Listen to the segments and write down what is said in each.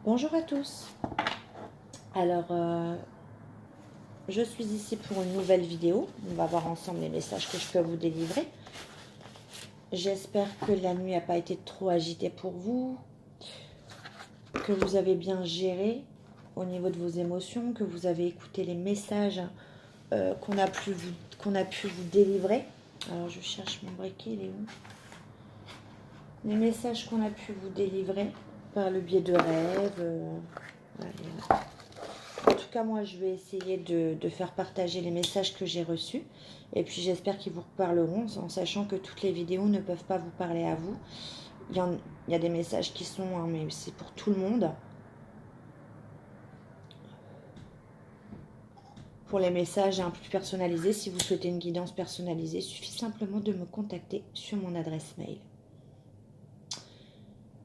Bonjour à tous. Alors, je suis ici pour une nouvelle vidéo. On va voir ensemble les messages que je peux vous délivrer. J'espère que la nuit n'a pas été trop agitée pour vous, que vous avez bien géré au niveau de vos émotions, que vous avez écouté les messages qu'on a pu vous délivrer. Alors, je cherche mon briquet, il est où? Les messages qu'on a pu vous délivrer par le biais de rêves. Voilà. En tout cas, moi, je vais essayer de faire partager les messages que j'ai reçus. Et puis, j'espère qu'ils vous reparleront, en sachant que toutes les vidéos ne peuvent pas vous parler à vous. Il y a des messages qui sont, hein, mais c'est pour tout le monde. Pour les messages un peu plus personnalisés, si vous souhaitez une guidance personnalisée, il suffit simplement de me contacter sur mon adresse mail.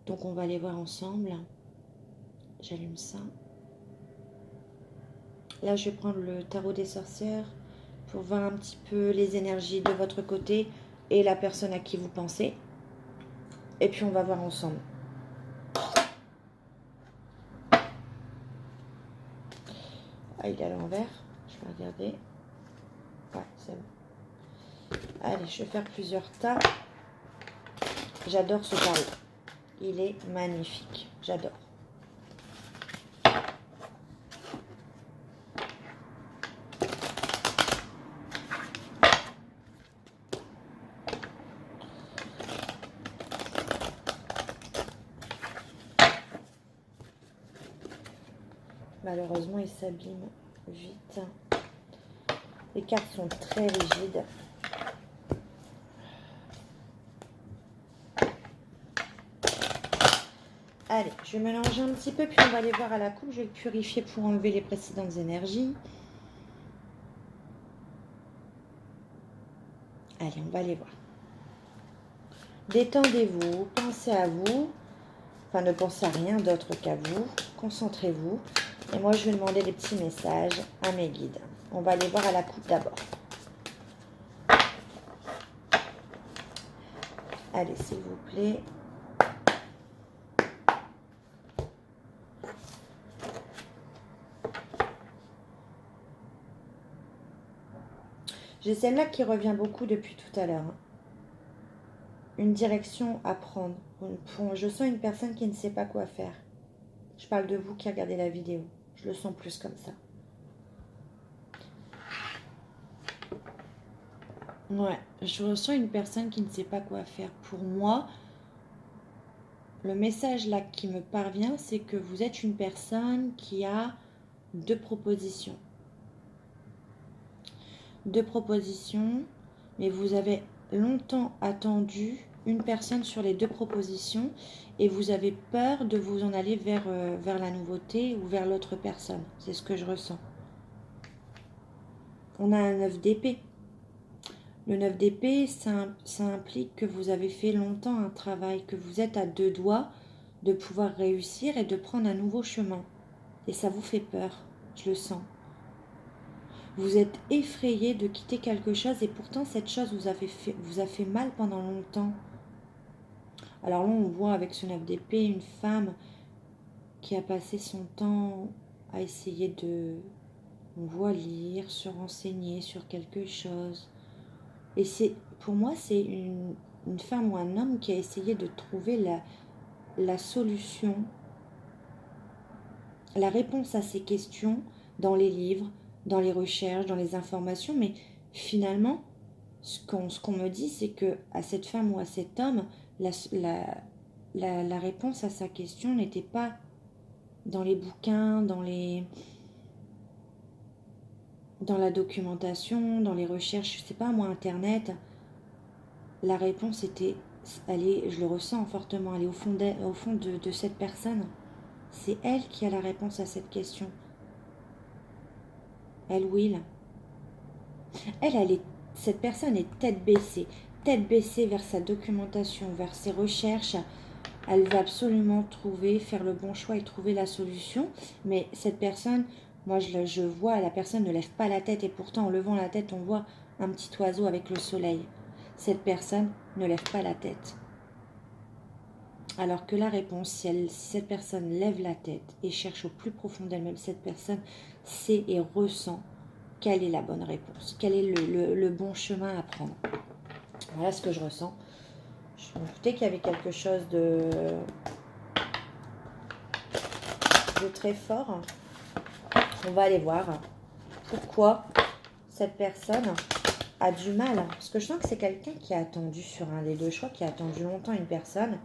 Donc, on va aller voir ensemble. J'allume ça. Là, je vais prendre le tarot des sorcières pour voir un petit peu les énergies de votre côté et la personne à qui vous pensez. Et puis, on va voir ensemble. Ah, il est à l'envers. Je vais regarder. Ouais, c'est bon. Allez, je vais faire plusieurs tas. J'adore ce tarot. Il est magnifique. J'adore. Malheureusement, il s'abîme vite. Les cartes sont très rigides. Allez, je vais mélanger un petit peu, puis on va aller voir à la coupe. Je vais le purifier pour enlever les précédentes énergies. Allez, on va aller voir. Détendez-vous, pensez à vous. Enfin, ne pensez à rien d'autre qu'à vous. Concentrez-vous. Et moi, je vais demander des petits messages à mes guides. On va aller voir à la coupe d'abord. Allez, s'il vous plaît. J'ai celle-là qui revient beaucoup depuis tout à l'heure. Une direction à prendre. Je sens une personne qui ne sait pas quoi faire. Je parle de vous qui regardez la vidéo. Je le sens plus comme ça. Ouais, je ressens une personne qui ne sait pas quoi faire. Pour moi, le message là qui me parvient, c'est que vous êtes une personne qui a deux propositions. Deux propositions, mais vous avez longtemps attendu une personne sur les deux propositions et vous avez peur de vous en aller vers la nouveauté ou vers l'autre personne. C'est ce que je ressens. On a un 9 d'épée. Le 9 d'épée, ça implique que vous avez fait longtemps un travail, que vous êtes à deux doigts de pouvoir réussir et de prendre un nouveau chemin. Et ça vous fait peur, je le sens. Vous êtes effrayé de quitter quelque chose et pourtant cette chose vous a fait mal pendant longtemps. Alors là, on voit avec ce 9 d'épée une femme qui a passé son temps à essayer de, on voit, lire, se renseigner sur quelque chose. Et pour moi, c'est une femme ou un homme qui a essayé de trouver la solution, la réponse à ces questions dans les livres, dans les recherches, dans les informations. Mais finalement, ce qu'on me dit, c'est que à cette femme ou à cet homme, la réponse à sa question n'était pas dans les bouquins, dans la documentation, dans les recherches, je sais pas moi, Internet. La réponse était, je le ressens fortement, elle est au fond de cette personne. C'est elle qui a la réponse à cette question. Elle ou il. Cette personne est tête baissée vers sa documentation, vers ses recherches. Elle va absolument faire le bon choix et trouver la solution. Mais cette personne, moi je vois, la personne ne lève pas la tête et pourtant en levant la tête, on voit un petit oiseau avec le soleil. Cette personne ne lève pas la tête. Alors que la réponse, si cette personne lève la tête et cherche au plus profond d'elle-même, cette personne sait et ressent quelle est la bonne réponse, quel est le bon chemin à prendre. Voilà ce que je ressens. Je me doutais qu'il y avait quelque chose de très fort. On va aller voir pourquoi cette personne a du mal. Parce que je sens que c'est quelqu'un qui a attendu sur un des deux choix, qui a attendu longtemps une personne.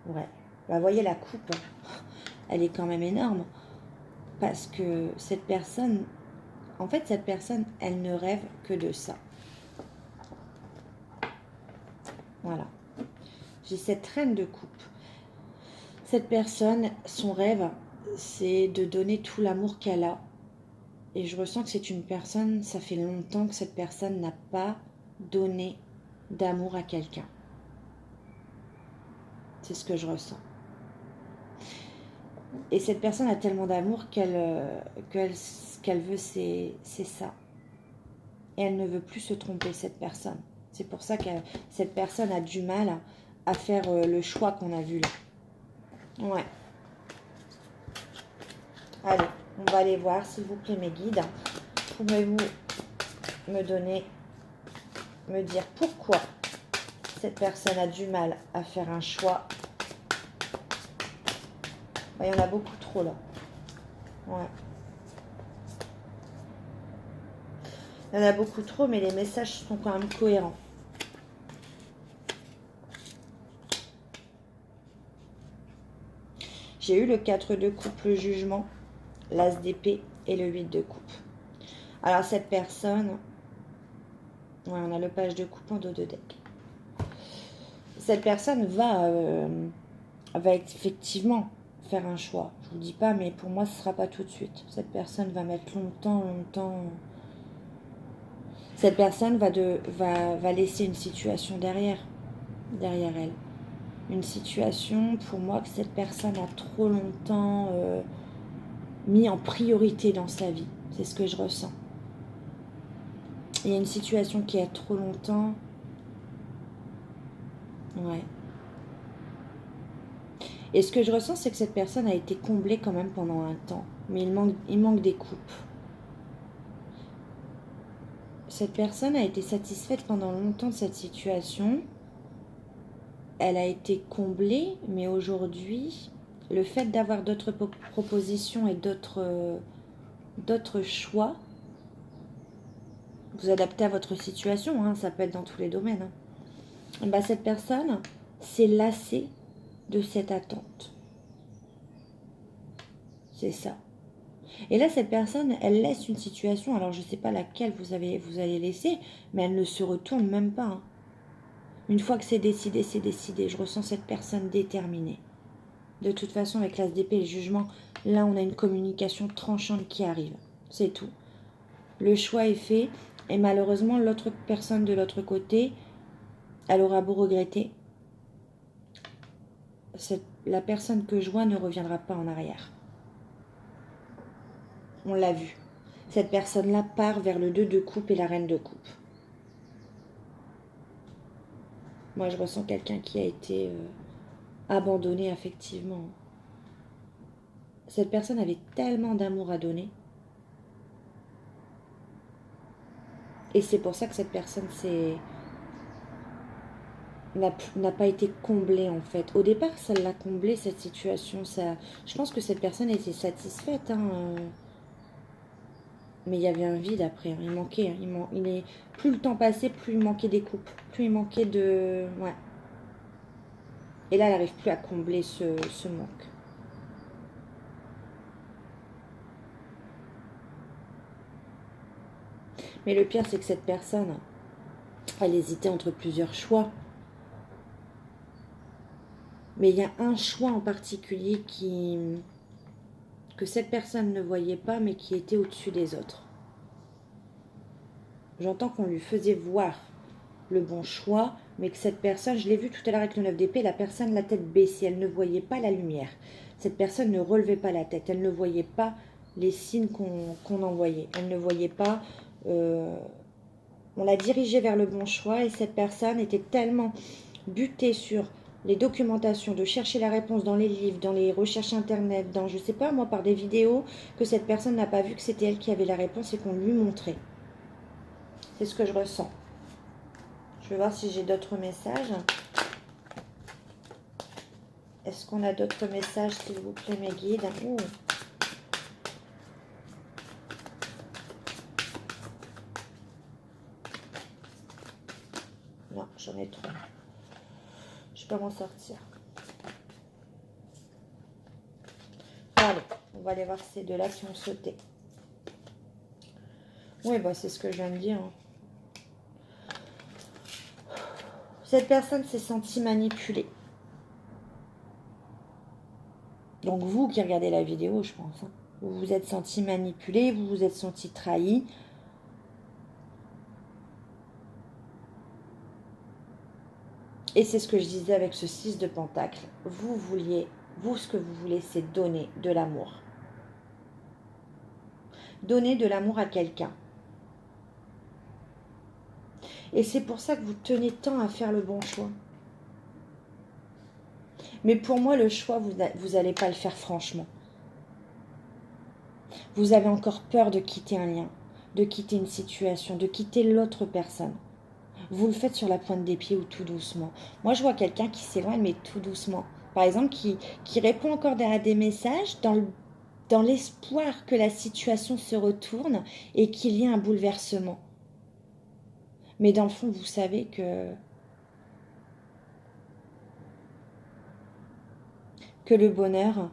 Ouais. Bah, voyez la coupe. Elle est quand même énorme. Parce que cette personne, en fait, cette personne, elle ne rêve que de ça. Voilà. J'ai cette reine de coupe. Cette personne, son rêve, c'est de donner tout l'amour qu'elle a. Et je ressens que c'est une personne, ça fait longtemps que cette personne n'a pas donné d'amour à quelqu'un. C'est ce que je ressens. Et cette personne a tellement d'amour qu'elle veut, c'est ça. Et elle ne veut plus se tromper, cette personne. C'est pour ça que cette personne a du mal à faire le choix qu'on a vu là. Ouais. Allez, on va aller voir, s'il vous plaît, mes guides. Pouvez-vous me dire pourquoi cette personne a du mal à faire un choix? Il y en a beaucoup trop là. Ouais. Il y en a beaucoup trop, mais les messages sont quand même cohérents. J'ai eu le 4 de coupe, le jugement, l'as d'épée et le 8 de coupe. Alors cette personne, ouais, on a le page de coupe en dos de deck. Cette personne va effectivement faire un choix. Je vous dis pas, mais pour moi, ce ne sera pas tout de suite. Cette personne va mettre longtemps. Cette personne va laisser une situation derrière elle. Une situation, pour moi, que cette personne a trop longtemps mis en priorité dans sa vie. C'est ce que je ressens. Il y a une situation qui a trop longtemps. Ouais. Et ce que je ressens, c'est que cette personne a été comblée quand même pendant un temps. Mais il manque des coupes. Cette personne a été satisfaite pendant longtemps de cette situation. Elle a été comblée, mais aujourd'hui, le fait d'avoir d'autres propositions et d'autres choix, vous adaptez à votre situation, hein, ça peut être dans tous les domaines. Hein. Bah, cette personne s'est lassée de cette attente. C'est ça. Et là, cette personne, elle laisse une situation, alors je ne sais pas laquelle vous allez laisser, mais elle ne se retourne même pas. Hein. Une fois que c'est décidé, c'est décidé. Je ressens cette personne déterminée. De toute façon, avec l'as d'épée et le jugement, là, on a une communication tranchante qui arrive. C'est tout. Le choix est fait, et malheureusement, l'autre personne de l'autre côté, elle aura beau regretter. La personne que je vois ne reviendra pas en arrière. On l'a vu. Cette personne-là part vers le 2 de coupe et la reine de coupe. Moi, je ressens quelqu'un qui a été abandonné affectivement. Cette personne avait tellement d'amour à donner. Et c'est pour ça que cette personne n'a pas été comblée en fait. Au départ, ça l'a comblée cette situation. Je pense que cette personne était satisfaite. Hein. Mais il y avait un vide après. Hein. Il manquait. Hein. Plus le temps passait, plus il manquait des coupes. Plus il manquait de... Ouais. Et là, elle n'arrive plus à combler ce manque. Mais le pire, c'est que cette personne, elle hésitait entre plusieurs choix. Mais il y a un choix en particulier que cette personne ne voyait pas, mais qui était au-dessus des autres. J'entends qu'on lui faisait voir le bon choix, mais que cette personne, je l'ai vu tout à l'heure avec le 9 d'épée, la personne la tête baissée, elle ne voyait pas la lumière. Cette personne ne relevait pas la tête, elle ne voyait pas les signes qu'on envoyait. Elle ne voyait pas... on l'a dirigée vers le bon choix et cette personne était tellement butée sur les documentations, de chercher la réponse dans les livres, dans les recherches internet, dans, je sais pas moi, par des vidéos, que cette personne n'a pas vu que c'était elle qui avait la réponse et qu'on lui montrait. C'est ce que je ressens. Je vais voir si j'ai d'autres messages. Est-ce qu'on a d'autres messages, s'il vous plaît, mes guides? Ouh. Non, j'en ai trop. Je ne vais pas m'en sortir. Allez, on va aller voir ces deux-là qui ont sauté. Oui, bah, c'est ce que je viens de dire. Cette personne s'est sentie manipulée. Donc vous qui regardez la vidéo, je pense, hein, vous vous êtes senti manipulé, vous vous êtes senti trahi. Et c'est ce que je disais avec ce 6 de Pentacle. Vous, ce que vous voulez, c'est donner de l'amour. Donner de l'amour à quelqu'un. Et c'est pour ça que vous tenez tant à faire le bon choix. Mais pour moi, le choix, vous n'allez pas le faire franchement. Vous avez encore peur de quitter un lien, de quitter une situation, de quitter l'autre personne. Vous le faites sur la pointe des pieds ou tout doucement. Moi, je vois quelqu'un qui s'éloigne, mais tout doucement. Par exemple, qui répond encore à des messages dans l'espoir que la situation se retourne et qu'il y ait un bouleversement. Mais dans le fond, vous savez que le bonheur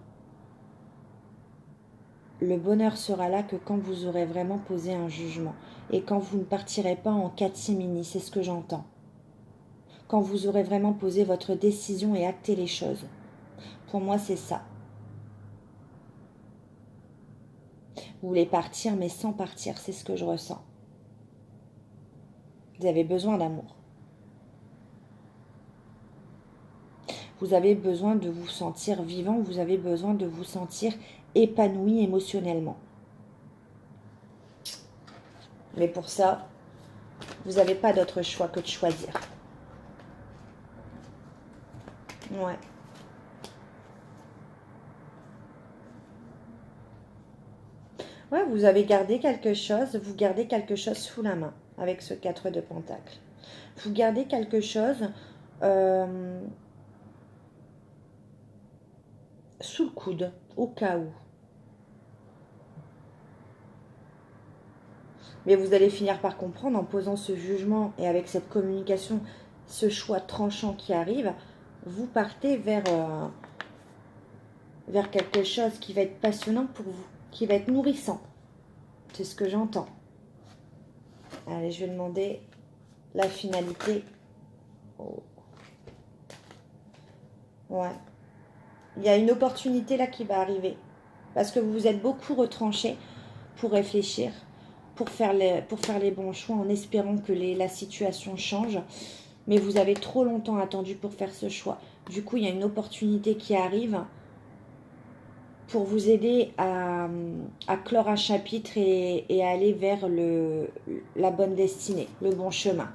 sera là que quand vous aurez vraiment posé un jugement et quand vous ne partirez pas en catimini, c'est ce que j'entends. Quand vous aurez vraiment posé votre décision et acté les choses. Pour moi, c'est ça. Vous voulez partir, mais sans partir, c'est ce que je ressens. Vous avez besoin d'amour. Vous avez besoin de vous sentir vivant, vous avez besoin de vous sentir épanoui émotionnellement. Mais pour ça, vous n'avez pas d'autre choix que de choisir. Ouais. Ouais, vous avez gardé quelque chose, vous gardez quelque chose sous la main avec ce 4 de Pentacle. Vous gardez quelque chose sous le coude, au cas où. Mais vous allez finir par comprendre en posant ce jugement et avec cette communication, ce choix tranchant qui arrive, vous partez vers quelque chose qui va être passionnant pour vous, qui va être nourrissant. C'est ce que j'entends. Allez, je vais demander la finalité. Oh. Ouais. Il y a une opportunité là qui va arriver. Parce que vous vous êtes beaucoup retranché pour réfléchir, pour faire les bons choix en espérant que la situation change. Mais vous avez trop longtemps attendu pour faire ce choix. Du coup, il y a une opportunité qui arrive pour vous aider à clore un chapitre et à aller vers la bonne destinée, le bon chemin.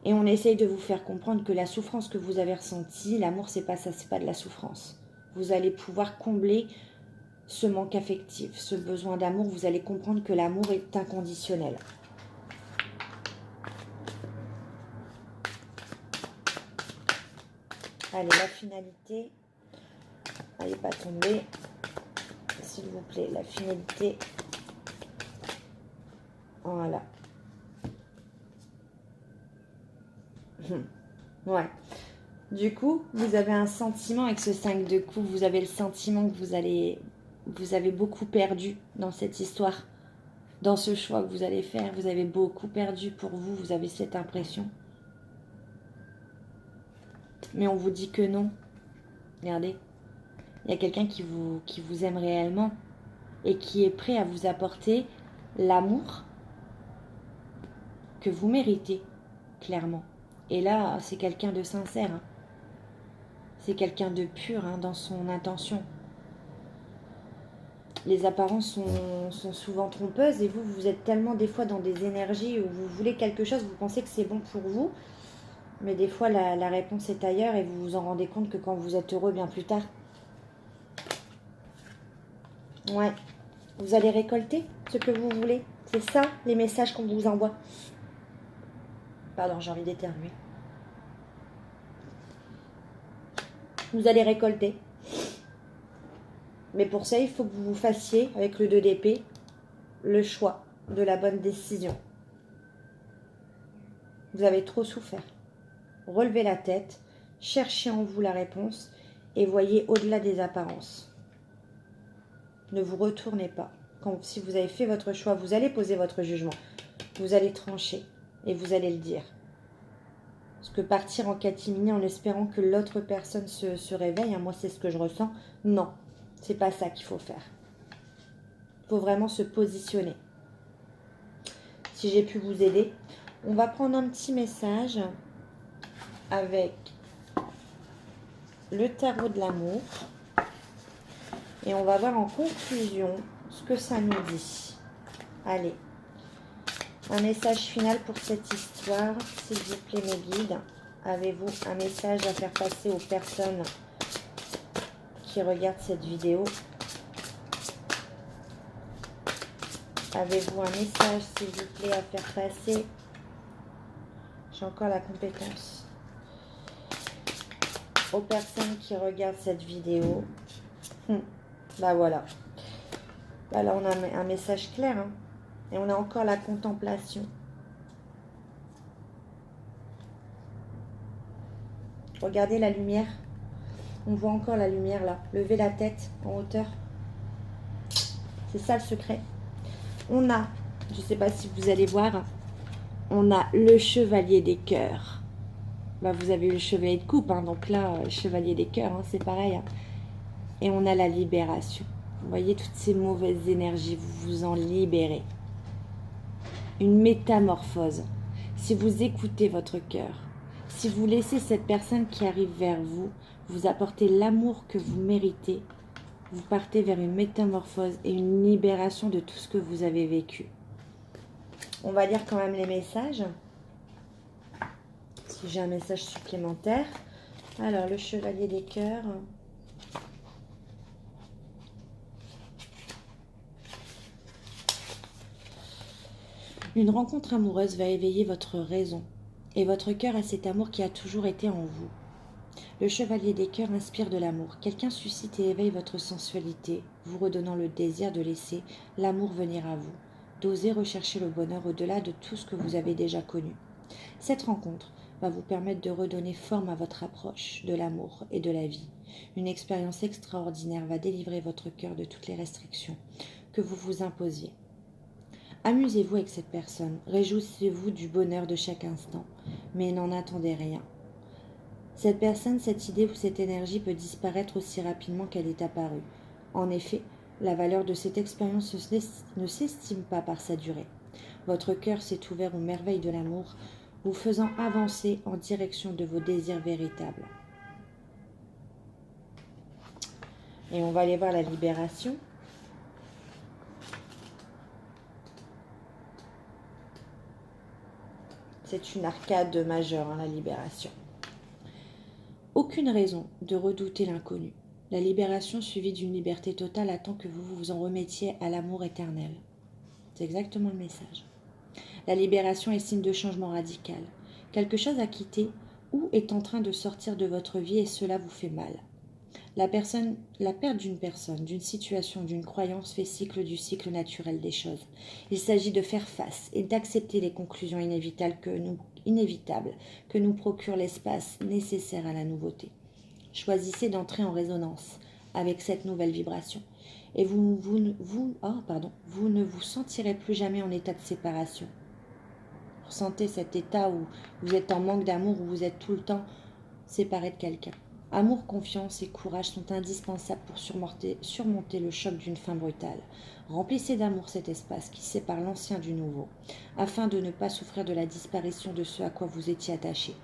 Et on essaye de vous faire comprendre que la souffrance que vous avez ressentie, l'amour, c'est pas ça, c'est pas de la souffrance. Vous allez pouvoir combler ce manque affectif, ce besoin d'amour. Vous allez comprendre que l'amour est inconditionnel. Allez, la finalité. Allez, pas tomber. S'il vous plaît, la finalité. Voilà. Ouais. Du coup, vous avez un sentiment avec ce 5 de coupe. Vous avez le sentiment que vous avez beaucoup perdu dans cette histoire. Dans ce choix que vous allez faire. Vous avez beaucoup perdu pour vous. Vous avez cette impression. Mais on vous dit que non. Regardez. Il y a quelqu'un qui vous aime réellement. Et qui est prêt à vous apporter l'amour que vous méritez. Clairement. Et là, c'est quelqu'un de sincère. Hein. C'est quelqu'un de pur dans son intention. Les apparences sont souvent trompeuses et vous êtes tellement des fois dans des énergies où vous voulez quelque chose, vous pensez que c'est bon pour vous, Mais des fois, la réponse est ailleurs et vous vous en rendez compte que quand vous êtes heureux bien plus tard. Ouais. Vous allez récolter ce que vous voulez. C'est ça, les messages qu'on vous envoie. Pardon, j'ai envie d'éternuer. Vous allez récolter. Mais pour ça, il faut que vous vous fassiez, avec le 2 d'épée, le choix de la bonne décision. Vous avez trop souffert. Relevez la tête, cherchez en vous la réponse et voyez au-delà des apparences. Ne vous retournez pas. Si vous avez fait votre choix, vous allez poser votre jugement. Vous allez trancher et vous allez le dire. Parce que partir en catimini en espérant que l'autre personne se réveille, moi c'est ce que je ressens, non, c'est pas ça qu'il faut faire. Il faut vraiment se positionner. Si j'ai pu vous aider, on va prendre un petit message avec le tarot de l'amour et on va voir en conclusion ce que ça nous dit. Allez, un message final pour cette histoire, s'il vous plaît mes guides. Avez-vous un message à faire passer aux personnes qui regardent cette vidéo? Avez-vous un message, s'il vous plaît, à faire passer? J'ai encore la compétence. Aux personnes qui regardent cette vidéo. Bah voilà. Bah là, on a un message clair. Hein. Et on a encore la contemplation. Regardez la lumière. On voit encore la lumière là. Levez la tête en hauteur. C'est ça le secret. On a, je ne sais pas si vous allez voir, on a le chevalier des cœurs. Bah, vous avez eu le chevalier de coupe, hein, donc là, chevalier des cœurs, hein, c'est pareil. Hein. Et on a la libération. Vous voyez toutes ces mauvaises énergies, vous vous en libérez. Une métamorphose. Si vous écoutez votre cœur, si vous laissez cette personne qui arrive vers vous, vous apporter l'amour que vous méritez, vous partez vers une métamorphose et une libération de tout ce que vous avez vécu. On va lire quand même les messages. Si j'ai un message supplémentaire. Alors, le chevalier des cœurs. Une rencontre amoureuse va éveiller votre raison. Et votre cœur a cet amour qui a toujours été en vous. Le chevalier des cœurs inspire de l'amour. Quelqu'un suscite et éveille votre sensualité, vous redonnant le désir de laisser l'amour venir à vous, d'oser rechercher le bonheur au-delà de tout ce que vous avez déjà connu. Cette rencontre va vous permettre de redonner forme à votre approche de l'amour et de la vie. Une expérience extraordinaire va délivrer votre cœur de toutes les restrictions que vous vous imposiez. Amusez-vous avec cette personne, réjouissez-vous du bonheur de chaque instant, mais n'en attendez rien. Cette personne, cette idée ou cette énergie peut disparaître aussi rapidement qu'elle est apparue. En effet, la valeur de cette expérience ne s'estime pas par sa durée. Votre cœur s'est ouvert aux merveilles de l'amour, vous faisant avancer en direction de vos désirs véritables. Et on va aller voir la libération. C'est une arcade majeure, hein, la libération. Aucune raison de redouter l'inconnu. La libération suivie d'une liberté totale attend que vous vous en remettiez à l'amour éternel. C'est exactement le message. La libération est signe de changement radical. Quelque chose a quitté ou est en train de sortir de votre vie et cela vous fait mal. La perte d'une personne, d'une situation, d'une croyance fait cycle du cycle naturel des choses. Il s'agit de faire face et d'accepter les conclusions inévitables que nous procure l'espace nécessaire à la nouveauté. Choisissez d'entrer en résonance avec cette nouvelle vibration et vous ne vous sentirez plus jamais en état de séparation. Ressentez cet état où vous êtes en manque d'amour, où vous êtes tout le temps séparé de quelqu'un. Amour, confiance et courage sont indispensables pour surmonter le choc d'une fin brutale. Remplissez d'amour cet espace qui sépare l'ancien du nouveau, afin de ne pas souffrir de la disparition de ce à quoi vous étiez attaché,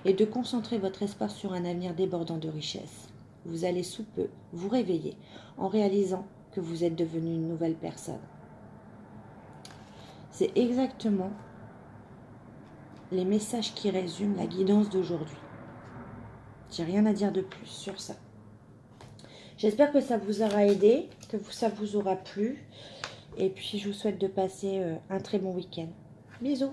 et de concentrer votre espoir sur un avenir débordant de richesse. Vous allez sous peu vous réveiller en réalisant que vous êtes devenu une nouvelle personne. C'est exactement les messages qui résument la guidance d'aujourd'hui. J'ai rien à dire de plus sur ça. J'espère que ça vous aura aidé, que ça vous aura plu. Et puis, je vous souhaite de passer un très bon week-end. Bisous!